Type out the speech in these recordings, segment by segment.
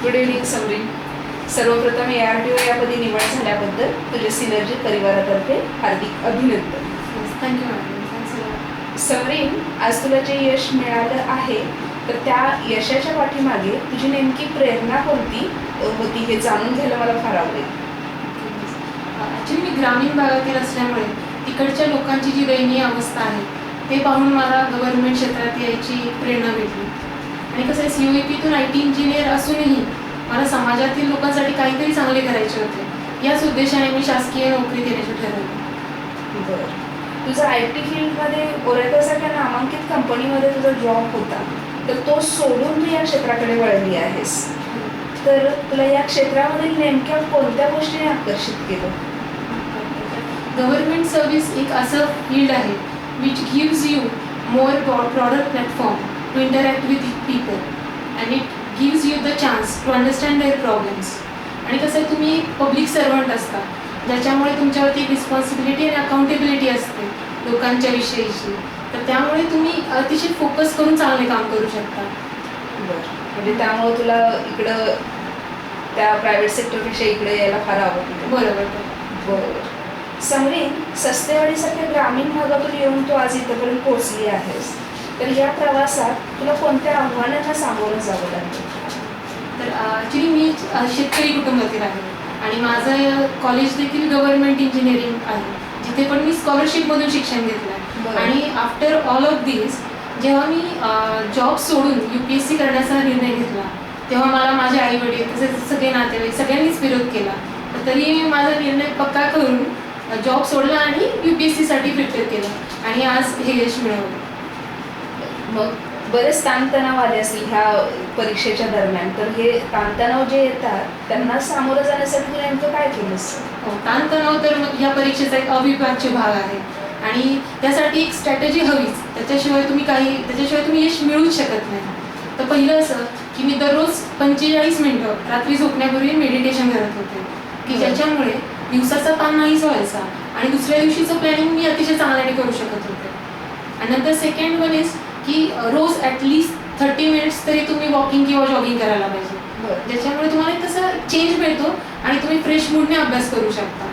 Good evening Samreen. सर्वप्रथम ARTO यापदी निवड झाल्याबद्दल तुझे सिनर्जी परिवारातर्फे हार्दिक अभिनंदन. Thank you madam. समरीन, आज तुला जे यश मिळालं आहे तर त्या यशाच्या पाठीमागे तुझी नेमकी प्रेरणा कोणती होती हे जाणून घ्यायला मला फार आवडेल. ॲक्च्युली मी ग्रामीण भागातील असल्यामुळे तिकडच्या लोकांची जी दयनीय अवस्था आहे ते पाहून मला गव्हर्नमेंट क्षेत्रात यायची प्रेरणा भेटली. आणि कसं आहे, CUEPतून IT इंजिनियर असूनही मला समाजातील लोकांसाठी काहीतरी चांगले करायचे होते. याच उद्देशाने मी शासकीय नोकरी देण्याचे ठरवले. बरं, तुझा IT फील्डमध्ये ओरेतासारख्या नामांकित कंपनीमध्ये तुझा जॉब होता, तर तो सोडून तू या क्षेत्राकडे वळली आहेस. तर तुला या क्षेत्रामधील नेमक्या कोणत्या गोष्टीने आकर्षित केलं? गव्हर्नमेंट सर्व्हिस एक असं फील्ड आहे which gives you more broader platform to interact with people and it gives you the chance to understand their problems. आणि कसं आहे, तुम्ही एक पब्लिक सर्वंट असता, ज्याच्यामुळे तुमच्यावरती एक रिस्पॉन्सिबिलिटी आणि अकाउंटेबिलिटी असते लोकांच्या विषयीची. तर त्यामुळे तुम्ही अतिशय फोकस करून चांगले काम करू शकता. बरं, म्हणजे त्यामुळे तुला इकडं त्या प्रायव्हेट सेक्टरपेक्षा इकडे यायला फार आवडतं. बरोबर. बरोबर. समरीन, सस्तेवाडीसारख्या ग्रामीण भागातून येऊन तू आज इथंपर्यंत पोहोचली आहेस, तर या प्रवासात तुला कोणत्या आव्हानांना सामोरं जावं लागतं? तर ॲक्च्युली मी शेतकरी कुटुंबातील आहे आणि माझं कॉलेज देखील गव्हर्नमेंट इंजिनिअरिंग आहे, जिथे पण मी स्कॉलरशिपमधून शिक्षण घेतलं आहे. आणि आफ्टर ऑल ऑफ दिस जेव्हा मी जॉब सोडून UPSC करण्याचा निर्णय घेतला तेव्हा मला माझे आईवडील तसेच सगळे नातेवाईक सगळ्यांनीच विरोध केला. तर तरी मी माझा निर्णय पक्का करून जॉब सोडला आणि UPSCसाठी प्रिपेअर केलं आणि आज हे यश मिळवलं. मग बरेच ताणतणाव आले असतील ह्या परीक्षेच्या दरम्यान, तर हे ताणतणाव जे येतात त्यांना सामोरं जाण्यासाठी तू नेमकं काय केलंस? ताणतणाव तर मग ह्या परीक्षेचा एक अविभाज्य भाग आहे आणि त्यासाठी एक स्ट्रॅटेजी हवीच. त्याच्याशिवाय तुम्ही यश मिळूच शकत नाही. तर पहिलं असं की मी दररोज 45 मिनिटं रात्री झोपण्यापूर्वी मेडिटेशन करत होते, की ज्याच्यामुळे दिवसाचा ताण नाहीच व्हायचा आणि दुसऱ्या दिवशीचं प्लॅनिंग मी अतिशय चांगल्याने करू शकत होते. आणि नंतर सेकंड वन इज की रोज ॲटलिस्ट 30 मिनिट्स तरी तुम्ही वॉकिंग किंवा जॉगिंग करायला पाहिजे. ज्याच्यामुळे तुम्हाला एक तसा चेंज मिळतो आणि तुम्ही फ्रेश मूडने अभ्यास करू शकता.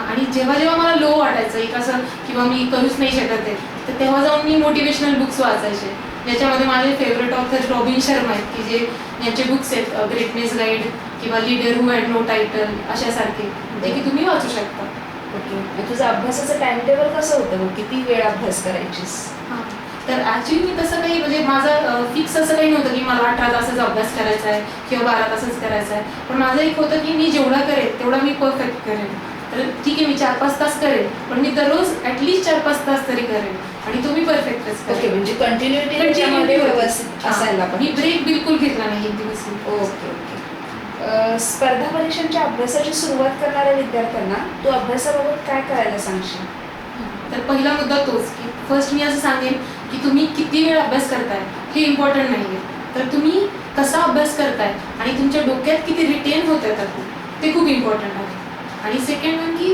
आणि जेव्हा जेव्हा मला लो वाटायचं एक असं किंवा मी करूच नाही शकत आहे, तर तेव्हा जाऊन मी मोटिवेशनल बुक्स वाचायचे, ज्याच्यामध्ये माझे फेवरेट ऑथर रॉबिन शर्मा आहेत, की जे यांचे बुक्स आहेत ग्रेटनेस गाईड किंवा leader who had no title अशासारखे, जे की तुम्ही वाचू शकता. ओके. तुझं अभ्यासाचं टाइम टेबल कसं होतं? मग किती वेळ अभ्यास करायचीस? तर ॲक्च्युली मी तसं काही म्हणजे माझं फिक्स असं काही नव्हतं की मला 18 तासाचा अभ्यास करायचा आहे किंवा 12 तासच करायचा आहे. पण माझं एक होतं की मी जेवढा करेन तेवढा मी परफेक्ट करेन. तर ठीक आहे, मी 4-5 तास करेन, पण मी दररोज ॲटलिस्ट 4-5 तास तरी करेन आणि तो मी परफेक्टच करेन. ओके, म्हणजे कंटिन्युटी व्यवस्थित असायला मी ब्रेक बिलकुल घेतला नाही एक दिवस. Okay okay. स्पर्धा परीक्षांच्या अभ्यासाची सुरुवात करणाऱ्या विद्यार्थ्यांना तू अभ्यासाबाबत काय करायला सांगशील? तर पहिला मुद्दा तोच की फर्स्ट मी असं सांगेन की तुम्ही किती वेळ अभ्यास करताय हे इम्पॉर्टंट नाही आहे, तर तुम्ही कसा अभ्यास करताय आणि तुमच्या डोक्यात किती रिटेन होत आहे ते खूप इम्पॉर्टंट आहे. आणि सेकंड वन की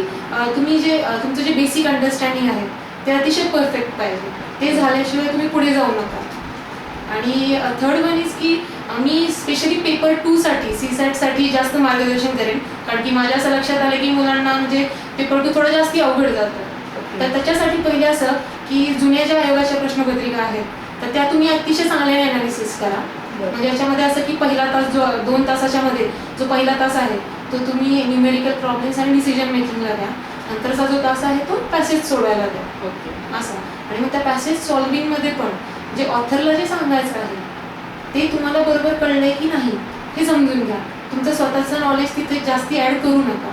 तुम्ही तुमचं जे बेसिक अंडरस्टँडिंग आहे ते अतिशय परफेक्ट पाहिजे. ते झाल्याशिवाय तुम्ही पुढे जाऊ नका. आणि थर्ड वन इज की मी स्पेशली पेपर 2साठी CSATसाठी जास्त मार्गदर्शन करेन, कारण की माझ्या असं लक्षात आलं की मुलांना म्हणजे पेपर 2 थोडं जास्ती अवघड जातं. तर त्याच्यासाठी पहिले असं की जुन्या ज्या आयोगाच्या प्रश्नपत्रिका आहेत तर त्या तुम्ही अतिशय चांगल्याने ॲनालिसिस करा. म्हणजे याच्यामध्ये असं की पहिला तास जो 2 तासाच्या मध्ये जो पहिला तास आहे तो तुम्ही न्यूमेरिकल प्रॉब्लेम्स आणि डिसिजन मेकिंगला द्या. नंतरचा जो तास आहे तो पॅसेज सोडवायला द्या. असा. आणि मग त्या पॅसेज सॉल्विंगमध्ये पण जे ऑथरला जे सांगायचं आहे ते तुम्हाला बरोबर कळलंय की नाही हे समजून घ्या. तुमचं स्वतःचं नॉलेज तिथे जास्ती ॲड करू नका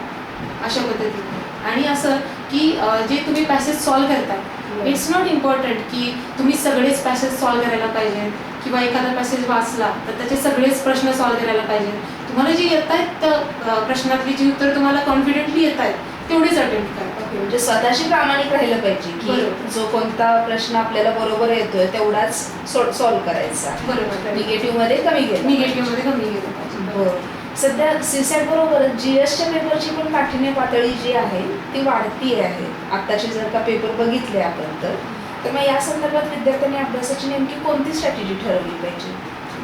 अशा पद्धतीने. आणि असं की जे तुम्ही पॅसेज सॉल्व करताय इट्स नॉट इम्पॉर्टंट की तुम्ही सगळेच पॅसेज सॉल्व करायला पाहिजे किंवा एखादा पॅसेज वाचला तर त्याचे सगळेच प्रश्न सॉल्व करायला पाहिजे. तुम्हाला जे येत आहेत त्या प्रश्नातली जी उत्तर तुम्हाला कॉन्फिडेंटली येत आहेत तेवढेच अटेम्प्ट करा. म्हणजे स्वतःशी प्रामाणिक राहिलं पाहिजे की जो कोणता प्रश्न आपल्याला बरोबर येतोय तेवढाच सॉल्व करायचा. बरोबर. निगेटिव्हमध्ये कमी गेलं पाहिजे. सध्या CSAT बरोबर GSच्या पेपरची पण काठिण्य पातळी जी आहे ती वाढती आहे. आत्ताचे जर का पेपर बघितले आपण तर मग या संदर्भात विद्यार्थ्यांनी अभ्यासाची नेमकी कोणती स्ट्रॅटेजी ठरवली पाहिजे?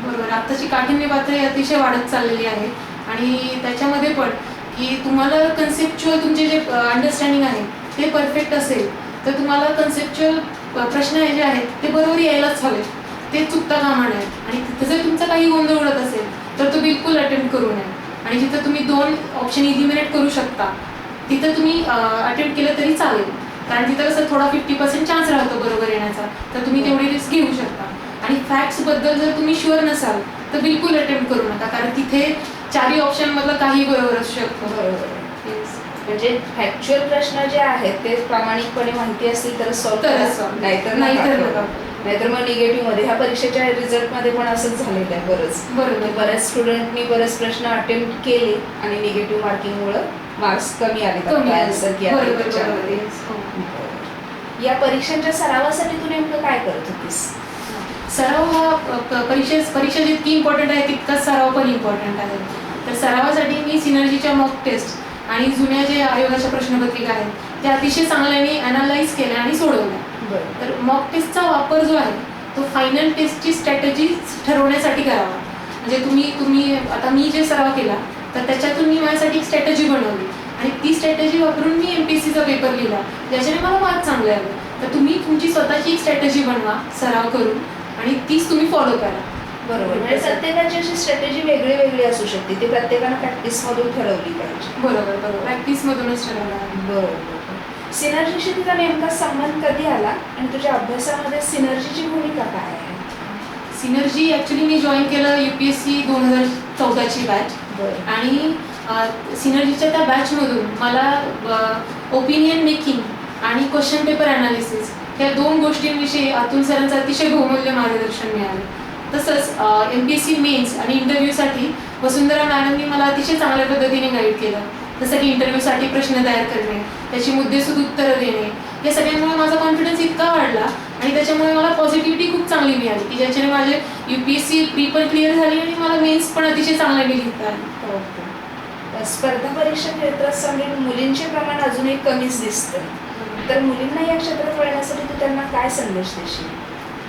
बरोबर. बरोबर. आत्ताची काठिण्य पातळी अतिशय वाढत चाललेली आहे आणि त्याच्यामध्ये पण की तुम्हाला कन्सेप्च्युअल तुमचे जे अंडरस्टँडिंग आहे ते परफेक्ट असेल तर तुम्हाला कन्सेप्च्युअल प्रश्न जे आहेत ते बरोबर यायलाच हवे, ते चुकता कामा नये. आणि तिथं जर तुमचा काही गोंधळ उडत असेल तर तो बिलकुल अटेम्प्ट करू नये. आणि जिथं तुम्ही 2 ऑप्शन इलिमिनेट करू शकता तिथं तुम्ही अटेम्प्ट केलं तरी चालेल, कारण तिथं कसं थोडा 50% चान्स राहतो बरोबर येण्याचा, तर तुम्ही तेवढी रिस्क घेऊ शकता. आणि फॅक्ट्सबद्दल जर तुम्ही शुअर नसाल तर बिलकुल अटेम्प्ट करू नका, कारण तिथे 4ही ऑप्शनमधलं काही बरोबर असू शकतो. बरोबर. म्हणजे फॅक्च्युअल प्रश्न जे आहेत ते प्रामाणिकपणे माहिती असतील तर सॉल्व्ह करा, नाहीतर नका. नाहीतर मग निगेटिव्ह मध्ये. ह्या परीक्षेच्या रिझल्टमध्ये पण असंच झालेलं आहे बरंच. बरोबर. बऱ्याच स्टुडंटनी बरेच प्रश्न अटेम्प्ट केले आणि निगेटिव्ह मार्किंगमुळे मार्क्स कमी आले आन्सर की या परीक्षांच्या सरावासाठी तू नेमकं काय करत होतीस? सराव हा परीक्षा जितकी इम्पॉर्टंट आहे तितकाच सराव पण इम्पॉर्टंट आहे. तर सरावासाठी मी सिनर्जीच्या मॉक टेस्ट आणि जुन्या जे आयोगाच्या प्रश्नपत्रिका आहेत त्या अतिशय चांगल्याने अनालाइज केल्या आणि सोडवल्या. तर मॉक टेस्टचा वापर जो आहे तो फायनल टेस्टची स्ट्रॅटेजी ठरवण्यासाठी करावा. म्हणजे तुम्ही आता मी जे सराव केला तर त्याच्यातून मी माझ्यासाठी एक स्ट्रॅटेजी बनवली आणि ती स्ट्रॅटेजी वापरून मी MPSCचा पेपर लिहिला, ज्याच्याने मला मार्क चांगले आले. तर तुम्ही तुमची स्वतःची एक स्ट्रॅटेजी बनवा सराव करून आणि तीच तुम्ही फॉलो करा. बरोबर. म्हणजे प्रत्येकाची अशी स्ट्रॅटेजी वेगळी वेगळी असू शकते, ती प्रत्येकानं प्रॅक्टिसमधून ठरवली पाहिजे. बरोबर. प्रॅक्टिसमधूनच ठरवलं. बरोबर. सिनर्जीशी तुझा नेमका संबंध कधी आला आणि तुझ्या अभ्यासामध्ये सिनर्जीची भूमिका काय आहे? सिनर्जी ॲक्च्युली मी जॉईन केलं UPSC 2014ची बॅच. आणि सिनर्जीच्या त्या बॅचमधून मला ओपिनियन मेकिंग आणि क्वेश्चन पेपर ॲनालिसिस या 2 गोष्टींविषयी अतुल सरांचं अतिशय बहुमूल्य मार्गदर्शन मिळालं. तसंच MPSC मेन्स आणि इंटरव्ह्यूसाठी वसुंधरा मॅडमनी मला अतिशय चांगल्या पद्धतीने गाईड केलं. जसं की इंटरव्ह्यूसाठी प्रश्न तयार करणे, त्याची मुद्देसूद उत्तरं देणे, या सगळ्यांमुळे माझा कॉन्फिडन्स इतका वाढला आणि त्याच्यामुळे मला पॉझिटिव्हिटी खूप चांगली मिळाली की ज्याच्याने माझे UPSC प्री पण क्लिअर झाली आणि मला मेन्स पण अतिशय चांगल्याने लिहिता आली. स्पर्धा परीक्षा क्षेत्रात समजेल मुलींचे प्रमाण अजूनही कमीच दिसतं, तर मुलींना या क्षेत्रात वळण्यासाठी तू त्यांना काय संदेश देशील?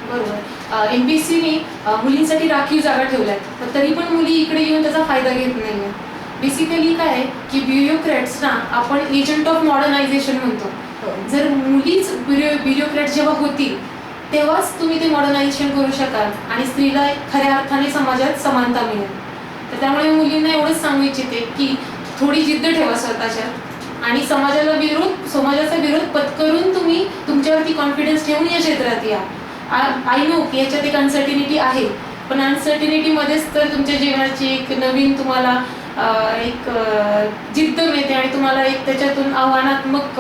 बरोबर. MPSCने मुलींसाठी राखीव जागा ठेवल्या आहेत, पण तरी पण मुली इकडे येऊन त्याचा फायदा घेत नाही आहे. बेसिकली काय आहे की ब्युरोक्रॅट्सना आपण एजंट ऑफ मॉडर्नायझेशन म्हणतो. जर मुलीच ब्युरोक्रॅट जेव्हा होतील तेव्हाच तुम्ही ते मॉडर्नायझेशन करू शकाल आणि स्त्रीला खऱ्या अर्थाने समाजात समानता मिळेल. तर त्यामुळे मुलींना एवढंच सांगू इच्छिते की थोडी जिद्द ठेवा स्वतःच्यात आणि समाजाचा विरोध पत्करून तुम्ही तुमच्यावरती कॉन्फिडन्स ठेवून या क्षेत्रात या. आय नो की याच्यात एक अनसर्टिनिटी आहे, पण अनसर्टिनिटीमध्येच तर तुमच्या जीवनाची एक नवीन तुम्हाला एक जिद्द मिळते आणि तुम्हाला एक त्याच्यातून आव्हानात्मक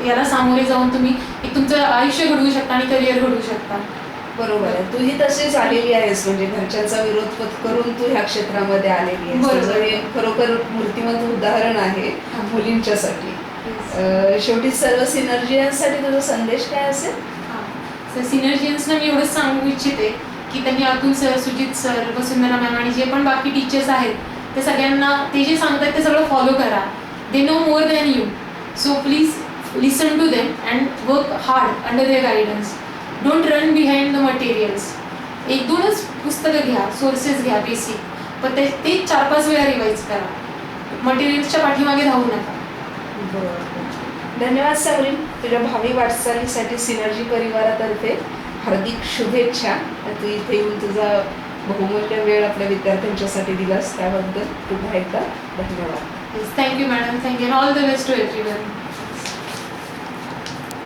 याला सामोरे जाऊन तुम्ही एक तुमचं आयुष्य घडवू शकता आणि करिअर घडवू शकता. बरोबर आहे. तूही तशीच आलेली आहेस, म्हणजे घरच्यांचा विरोध पत्करून तू ह्या क्षेत्रामध्ये आलेली आहेस. हे खरोखर मूर्तिमंत उदाहरण आहे मुलींच्यासाठी. शेवटी सर्व सिनर्जियन्ससाठी तुझा संदेश काय असेल? तर सिनर्जियन्सना मी एवढंच सांगू इच्छिते की त्यांनी अतुल सर, सुजित सर, वसुंधरा मॅम आणि जे पण बाकी टीचर्स आहेत ते सगळ्यांना ते जे सांगतात ते सगळं फॉलो करा. They know more than you, so please listen to them and work hard under their guidance. Don't run behind the materials. 1-2च पुस्तकं घ्या, सोर्सेस घ्या बेसिक, पण ते 4-5 वेळा रिवाईज करा. मटेरियल्सच्या पाठीमागे धावू नका. धन्यवाद सावली. तुझ्या भावी वाटचालीसाठी सिनर्जी परिवारातर्फे हार्दिक शुभेच्छा. तू इथे येऊन तुझा बहुमूल्य वेळ आपल्या विद्यार्थ्यांच्यासाठी दिलास त्याबद्दल पुन्हा एकदा धन्यवाद. Thank you madam. Thank you. All the best to everyone.